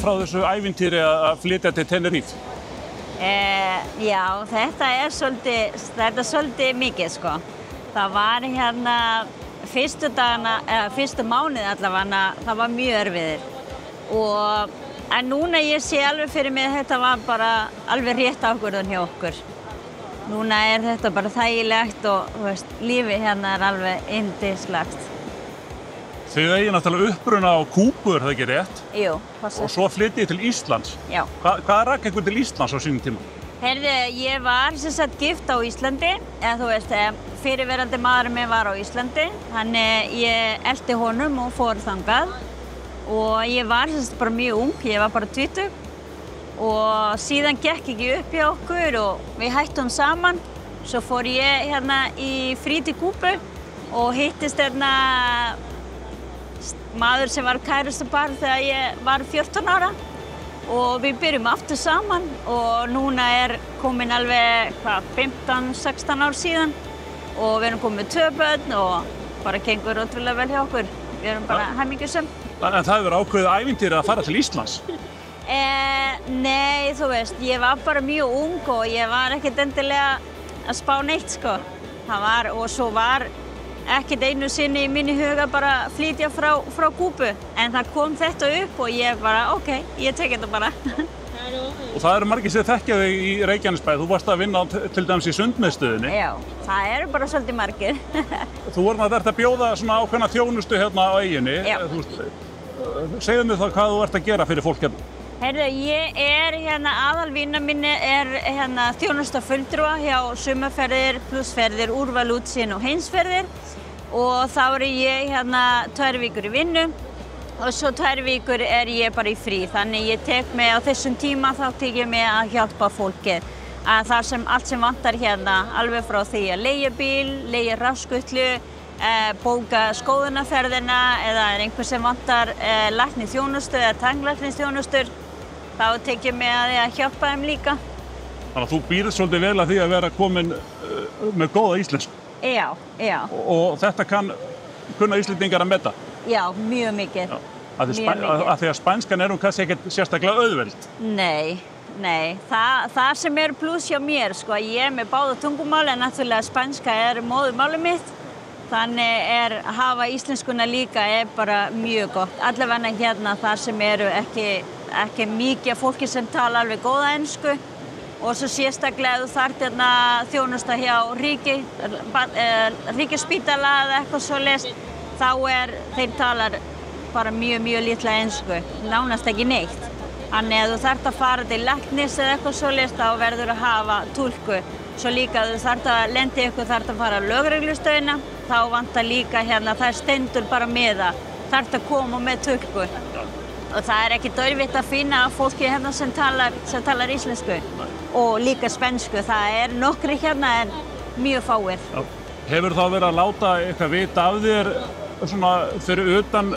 frá þessu ævintýri að flytja til Tenerife? Já, þetta er svolítið mikið, sko. Það var hérna fyrstu mánuði allavega, það var mjög erfiðir. En núna ég sé alveg fyrir mig að þetta var bara alveg rétt ákvörðun hjá okkur. Núna er þetta bara þægilegt og þú veist, lífið hérna er alveg yndislegt. Þið eigið náttúrulega uppruna á Kúbu, er það ekki rétt? Jú, passar. Og svo flytjið til Íslands. Já. Hvað rak ykkur til Íslands á sínum tíma? Heyrðu, ég var sem sagt gift á Íslandi, eða þú veist, fyrirverandi maðurinn minn var á Íslandi, þannig ég elti honum og fór þangað og ég var sem sagt bara mjög ung, ég var bara 20 og síðan gekk ekki upp hjá okkur og við hættum saman, svo fór ég hérna í frí til Kúbu og hittist hérna maður sem var kærustupar þegar ég var 14 ára og við byrjum aftur saman og núna er komin alveg 15-16 ár síðan og við erum komin 2 börn og bara gengur ótrúlega vel hjá okkur. Við erum bara hamingjusöm. En það hefur ákveðið ævintýri að fara til Íslands? Nei, þú veist, ég var bara mjög ung og ég var ekkert endilega að spá neitt, sko. Og svo var ekkert einu sinni í minni huga bara flytja frá Kúbu. En það kom þetta upp og ég bara, ok, ég tek þetta bara. Og það eru margir sem þekkja þig í Reykjanesbæ. Þú varst að vinna til dæmis í Sundmiðstöðinni. Já, það eru bara svolítið margir. Þú voru að bjóða svona ákveðna þjónustu hérna á eyjunni. Já. Segðu mér þá hvað þú ert að gera fyrir fólk hérna. Heyrðu, ég er hérna, aðalvinna minni er hérna þjónustufulltrúa hjá sumarferðir, plussferðir, úrval, útsýn og heimsferðir. Og þá er ég hérna 2 vikur í vinnu og svo 2 vikur er ég bara í frí. Þannig ég tek mig á þessum tíma, þá tek ég mig að hjálpa fólki. Að allt sem vantar hérna, alveg frá því að leigja bíl, leigja rafskutlu, bóka skoðunarferðina eða er einhver sem vantar læknisþjónustu eða tannlæknisþjónustur, þá tek ég mig að því að hjálpa þeim líka. Þannig að þú býrð svolítið vel að því að vera komin með góða íslensku. Já, já. Og þetta kunna Íslendingar að meta? Já, mjög mikið. Já. Af því að spænskan er kannski ekkert sérstaklega auðveld. Nei. Það sem er pluss hjá mér, sko, ég er með báða tungumál en náttúrulega spænska er móðurmálið mitt. Þannig að hafa íslenskuna líka er bara mjög gott. Allavega hérna þar sem eru ekki mikið fólki sem tala alveg góða ensku. Og svo sérstaklega ef þú þarft hérna þjónusta hjá ríkisspítala eða eitthvað svoleiðis, þá þeir talar bara mjög litla ensku, nánast ekki neitt. Þannig að þú þarft að fara til læknis eða eitthvað svoleiðis, þá verður að hafa túlku. Svo líka ef þú þarft að lenda ykkur, þarft að fara á lögreglustöðina, þá vantar líka hérna, það stendur bara með það, þarft að koma með túlku. Og það er ekki auðvelt að finna fólki hérna sem talar íslensku og líka spænsku. Það nokkri hérna en mjög fáir. Já. Hefur þá verið að láta eitthvað vita af þér svona fyrir utan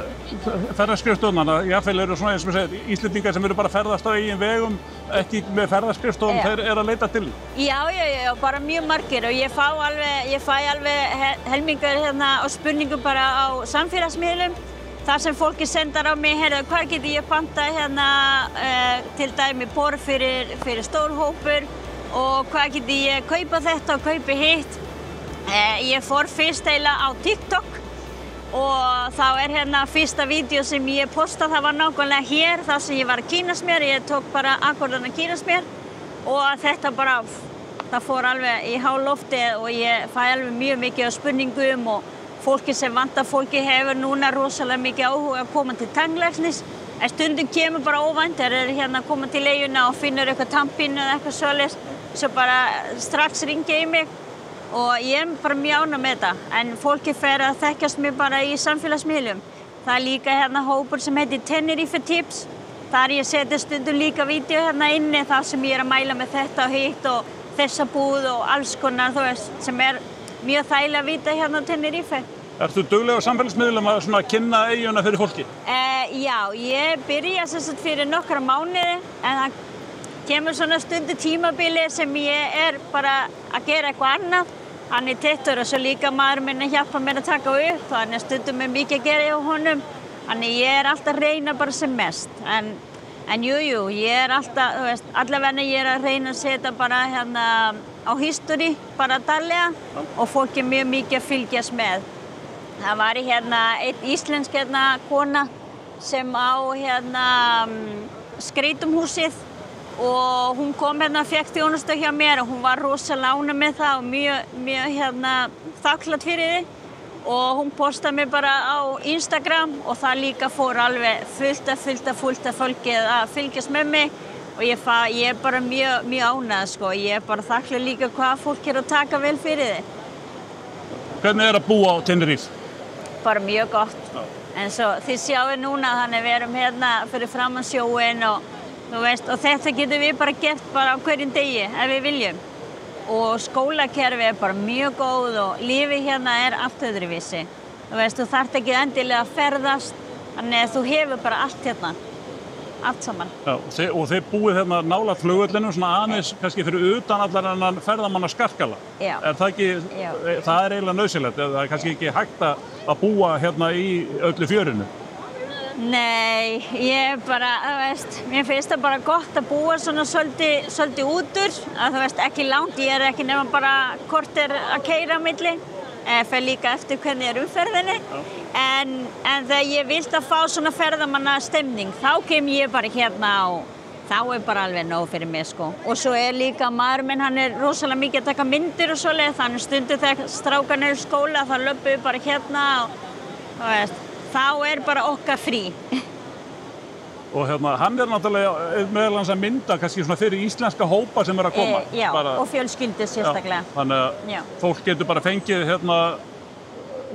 ferðaskrifstofuna? Jafnvel eru svona eins og segir Íslendingar sem eru bara að ferðast á eigin vegum, ekki með ferðaskrifstofum, þeir eru að leita til. Já, bara mjög margir og ég fæ alveg helmingar hérna á spurningum bara á samfélagsmiðlum. Það sem fólki sendar á mig, hvað geti ég pantað hérna til dæmi borð fyrir stórhópur og hvað geti ég kaupa þetta og kaupa hitt. Ég fór fyrst eiginlega á TikTok og þá hérna fyrsta vídeo sem ég posta, það var nákvæmlega hér, þar sem ég var að kynast mér. Ég tók bara akkordan að kynast mér og þetta bara, það fór alveg í hálofti og ég fæ alveg mjög mikið á spurningum og fólki sem vantar fólki hefur núna rosalega mikið áhuga að koma til tannlæknis. En stundum kemur bara óvænt, þeir eru hérna að koma til eyjuna og finnur eitthvað tannpínu eða eitthvað svoleiðis, svo bara strax ringja í mig og ég er bara mjög ánægð með þetta. En fólki fer að þekkjast mig bara í samfélagsmiðlum. Það er líka hérna hópur sem heitir Tenerife Tips. Þar ég seti stundum líka vídeo hérna inni þar sem ég er að mæla með þetta og hitt og þessa búð og alls konar, þú veist, sem mjög þægilega að vita hérna á Tenerife. Ertu dugleg á samfélagsmiðlum að kynna eyjuna fyrir fólki? Já, ég byrja sem sagt fyrir nokkra mánuði en það kemur svona stundu tímabili sem ég er bara að gera eitthvað annað. Hann er tittur og svo líka maður minn að hjálpa mér að taka upp, þannig að stundum er mikið að gera hjá honum. Þannig ég er alltaf að reyna bara sem mest. En En jú, ég alltaf, þú veist, allavega ég að reyna að setja bara hérna á history, bara daglega og fólk mjög mikið að fylgjast með. Það var hérna einn íslensk hérna kona sem á hérna skreitumhúsið og hún kom hérna og fékk þjónustu hjá mér og hún var rosalega ánægð með það og mjög hérna þakklát fyrir því. Og hún postaði mig bara á Instagram og það líka fór alveg fullt af fólki að fylgjast með mig og ég bara mjög ánægð sko. Ég bara þakklátt líka hvað fólk að taka vel fyrir þið. Hvernig að búa á Tenerife? Bara mjög gott. Já. En svo þið sjáu núna þannig við erum hérna fyrir framan sjóinn og þú veist og þetta getum við bara gert bara á hverjum degi ef við viljum. Og skólakerfi bara mjög góð og lífið hérna allt öðruvísi. Þú veist, þú þarft ekki endilega að ferðast, þannig að þú hefur bara allt hérna, allt saman. Já, og þið búið hérna nálægt flugvellinum, svona aðeins kannski fyrir utan allar enn ferðamanna Skarkala. Já. Er það ekki, já. Það eiginlega nauðsynlegt, það kannski ekki hægt að búa hérna í öllu fjörinu? Nei, ég bara, þú veist, mér finnst það bara gott að búa svona svolítið útur, að þú veist, ekki langt, ég ekki nema bara korter að keyra á milli, fer líka eftir hvernig umferðinni, en þegar ég vilt að fá svona ferðamanna stemning, þá kem ég bara hérna og þá bara alveg nóg fyrir mig, sko. Og svo líka maður minn, hann rosalega mikið að taka myndir og svoleið, þannig stundu þegar strákarnir í skóla, þá löpum við bara hérna og, þú veist, þá bara okkar frí. Og hérna, hann náttúrulega meðal hans að mynda kannski svona fyrir íslenska hópa sem að koma. Já, bara, og fjölskyldur sérstaklega. Já, þannig að fólk getur bara fengið hérna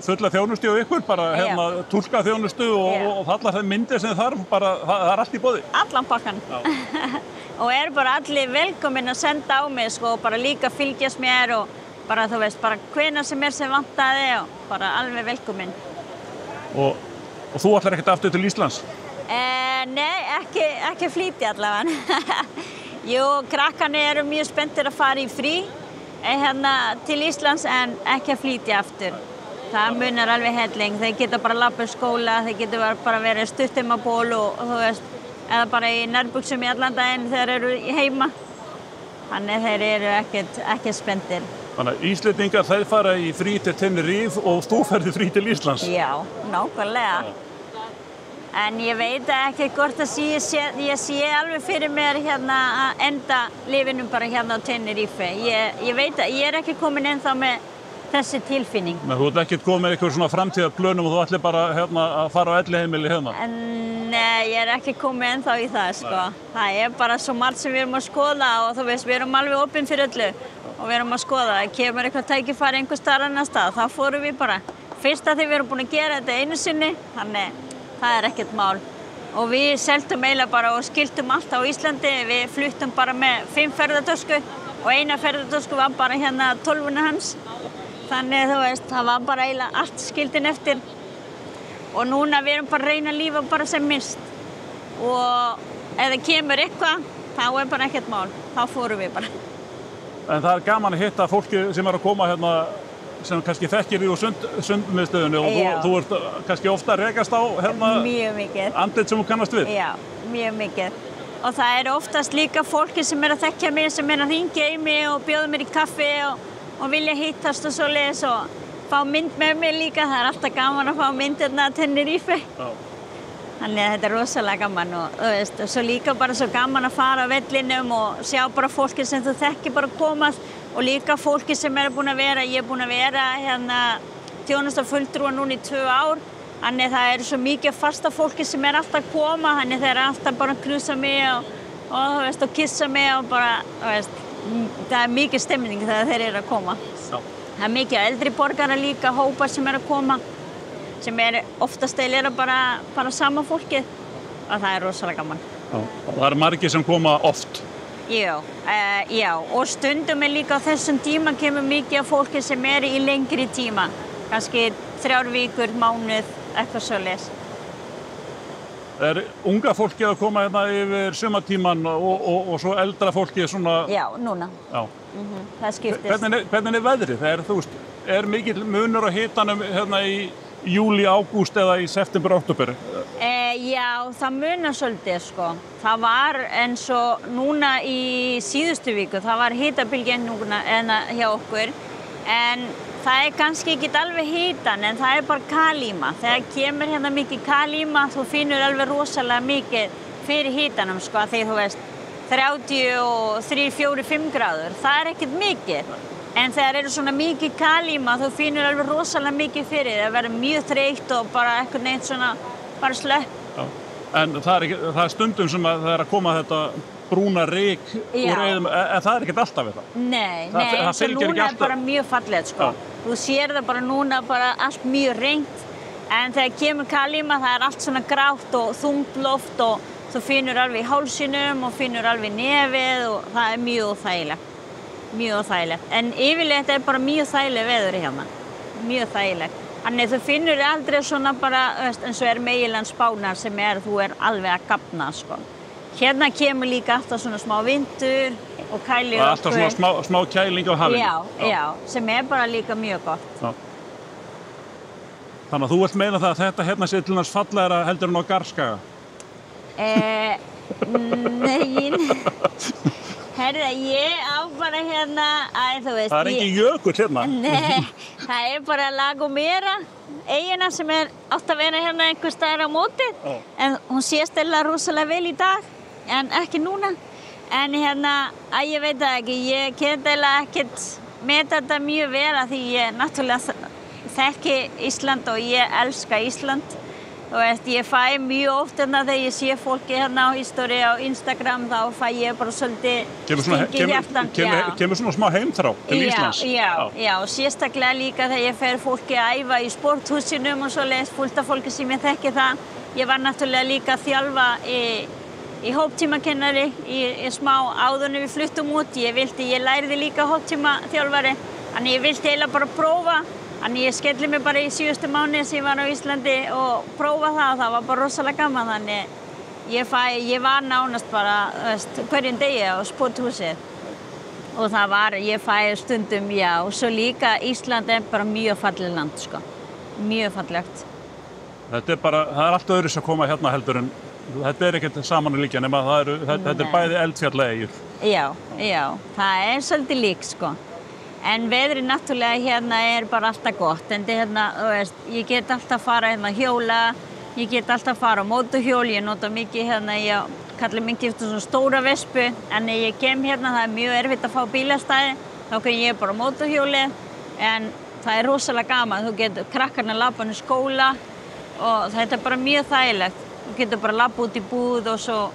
fulla þjónustu á ykkur, bara hérna túlka þjónustu og allar það myndir sem þarf, bara það allt í boði. Allan pakkan. Og bara allir velkomin að senda á mig, sko, og bara líka fylgjast mér og bara, þú veist, bara hvenær sem sem vantaði og bara alveg velkomin. Og þú ætlar ekkert aftur til Íslands? Nei, ekki flýti allavega. Jú, krakkarnir mjög spenntir að fara í frí hérna til Íslands en ekki að flýti aftur. Það munar alveg helling. Þeir geta bara labbað skóla, þeir geta bara verið stuttum á ból og þú veist, eða bara í nærbuxum í allan daginn þegar eru heima. Þannig þeir eru ekki spenntir. Þannig að Íslendingar þeir fara í frí til Tenerife og þú ferði frí til Íslands. Já, nákvæmlega. En ég veit ekki hvort að ég sé alveg fyrir mér hérna að enda lífinu bara hérna á Tenerife. Ég veit að ég ekki komin ennþá með þessi tilfinning. Men þú ert ekki komið með eitthvað svona framtíðarplönum og þú ætlir bara hérna að fara á elliheimili hérna? Nei, ég ekki komið ennþá í það, sko. Það bara svo margt sem við erum að skoða og þú veist, við erum alveg opin fyrir öllu. Og við erum að skoða, kemur eitthvað tækifæri einhver staðar annar stað, þá fórum við bara. Fyrst að því við erum búin að gera þetta einu sinni, þannig það ekkert mál. Og við seldum eiginlega bara og skiltum allt á Íslandi, við fluttum bara með 5 ferðatösku og eina ferðatösku var bara hérna 12 hans. Þannig þú veist, það var bara eiginlega allt skildin eftir. Og núna við erum bara að reyna að lífa bara sem minnst. Og ef það kemur eitthvað, þá bara ekkert mál, þá fórum við bara. En það gaman að hitta fólki sem að koma hérna sem kannski þekkir því úr sundmiðstöðunni og þú ert kannski ofta að rekast á hérna andlit sem þú kannast við. Já, mjög mikið. Og það oftast líka fólki sem að þekkja mig, sem að hringja í mig og bjóða mér í kaffi og vilja hittast og svoleiðis og fá mynd með mig líka. Það alltaf gaman að fá mynd hérna að Tenerife. Já. Þannig að þetta rosalega gaman og þú veist, og svo líka bara svo gaman að fara á vellinum og sjá bara fólki sem þú þekkir bara komað og líka fólki sem búin að vera, ég búin að vera hérna þjónustufulltrúa núna í 2 ár. Þannig það svo mikið fasta fólki sem alltaf að koma, þannig þeir alltaf bara að knúsa mig og þú veist, og kissa mig og bara, þú veist, það mikið stemning þegar þeir að koma. Já. Það mikið eldri borgara líka, hópar sem að koma. Sem oftast bara sama fólkið og það rosalega gaman. Já, það margir sem koma oft. Já, og stundum líka á þessum tíma kemur mikið af fólki sem í lengri tíma, kannski 3 vikur, mánuð, eitthvað svoleiðis. Unga fólki að koma hérna yfir sumartíman og svo eldra fólki svona... Já, núna. Já. Það skiptist. Hvernig veðrið? Það þú veist, mikill munur á hitanum hérna júlí, ágúst eða í september, október? Já, það munar svolítið sko. Það var eins og núna í síðustu viku, það var hitabylgja núna hjá okkur, en það er kannski ekki alveg hitan, en það er bara kalíma. Þegar kemur hérna mikið kalíma, þú finnur alveg rosalega mikið fyrir hitanum sko, því þú veist 33, 4, 5 gráður, það er ekkert mikið. En þegar eru svona mikið kalíma, þú finnur alveg rosalega mikið fyrir. Það verður mjög þreytt og bara eitthvað neitt svona, bara slöpp. Já. En það er stundum sem að það er að koma þetta brúna ryk úr eyðum, en það er ekkert alltaf þetta. Nei, eins og núna er bara mjög fallegt sko. Þú sér það bara núna, bara allt mjög hreint. En þegar kemur kalíma, það er allt svona grátt og þungt loft og þú finnur alveg í hálsinum og finnur alveg nefið og það er mjög óþægilegt. Mjög þægilegt, en yfirleitt er bara mjög þægileg veður hérna, mjög þægilegt. Þannig þú finnur aldrei svona bara, eins og meginland Spánar sem þú alveg að kafna, sko. Hérna kemur líka alltaf svona smá vindur og kælir okkur. Alltaf svona smá kæling á hafinu. Já, sem bara líka mjög gott. Já. Þannig að þú vilt meina það að þetta hérna sé til næst fallegra heldur en á Garðskaga? Nei. Herða, ég á bara hérna, þú veist... Það er engin jökull hérna. Nei, það er bara La Gomera, eyjuna sem átt að vera hérna einhvers staðar á mótið. En hún sést rosalega vel í dag, en ekki núna. En hérna, ég veit það ekki, ég get ekkert meta þetta mjög vel af því ég náttúrulega þekki Ísland og ég elska Ísland. Þú veist, ég fæ mjög oft þegar ég sé fólki hérna á history á Instagram, þá fæ ég bara svolítið stingið hjartan. Kemur svona smá heimþrá til Íslands? Já, og sérstaklega líka þegar ég fer fólki að æfa í sporthúsinum og svoleiðis, fullt af fólki sem ég þekki það. Ég var náttúrulega líka að þjálfa í hóptímakennari í smá áður en við fluttum út. Ég læriði líka hóptímaþjálfari, þannig ég vildi eiginlega bara prófa. Þannig ég skelli mig bara í síðustu mánuði sem ég var á Íslandi og prófa það og það var bara rosalega gaman. Þannig ég var nánast bara hverjum degi á sporthúsið og ég fæ stundum, og svo líka Ísland er bara mjög fallegt land, sko. Mjög fallegt. Það er allt öðru sem koma hérna heldur en þetta er ekkert saman að líka nema þetta er bæði eldfjallaeyjur. Já, það er svolítið lík, sko. En veðrið náttúrulega hérna er bara alltaf gott, en hérna, ég get alltaf fara hérna hjóla, ég get alltaf fara á mótorhjól, ég nota mikið hérna, ég kalli mikið eftir svona stóra vespu, en ég kem hérna, það er mjög erfitt að fá bílastæði, þá kan ég bara á mótorhjóli, en það er rosalega gaman, þú getur krakkarnir labba í skóla og þetta er bara mjög þægilegt, þú getur bara labba út í búð og svo,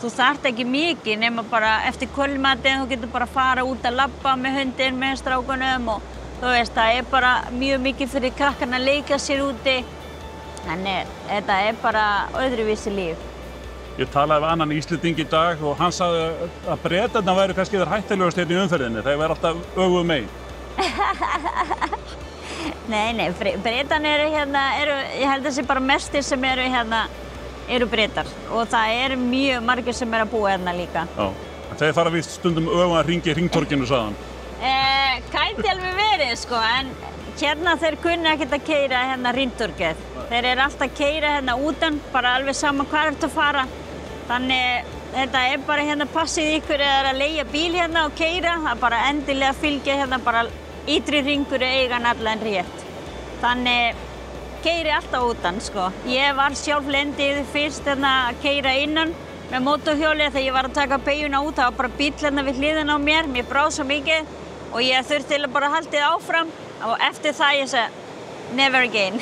þú þarft ekki mikið nema bara eftir kvöldmatinn, þú getur bara fara út að labba með hundinn, með strákunum og það er bara mjög mikið fyrir krakkarna að leika sér úti. Þannig þetta er bara öðruvísi líf. Ég talaði við annan Íslending í dag og hann sagði að Bretarnir væru kannski þeir hættulegust hérna í umferðinni, þeir væru alltaf öfugu megin. Nei, Bretarnir ég held að það sé bara mestir sem eru Bretar og það mjög margir sem að búa hérna líka. Já, en þeir fara víst stundum öfum að hringja í hringtorginu, sagði hann. Gæti alveg verið, sko, en hérna þeir kunna ekkert að keyra hérna hringtorgið. Þeir alltaf að keyra hérna útan, bara alveg sama hvað ertu að fara. Þannig þetta bara hérna passið ykkur eða að leigja bíl hérna og keyra, það bara endilega fylgja hérna bara ytri hringur eiga allan rétt. Þannig keyri alltaf útan, sko. Ég var sjálf lendið fyrst að keyra innan með mótorhjóli þegar ég var að taka beygjuna út, það var bara bíll hérna við hliðina á mér brá svo mikið og ég þurfti bara að halda áfram og eftir það ég sagði never again.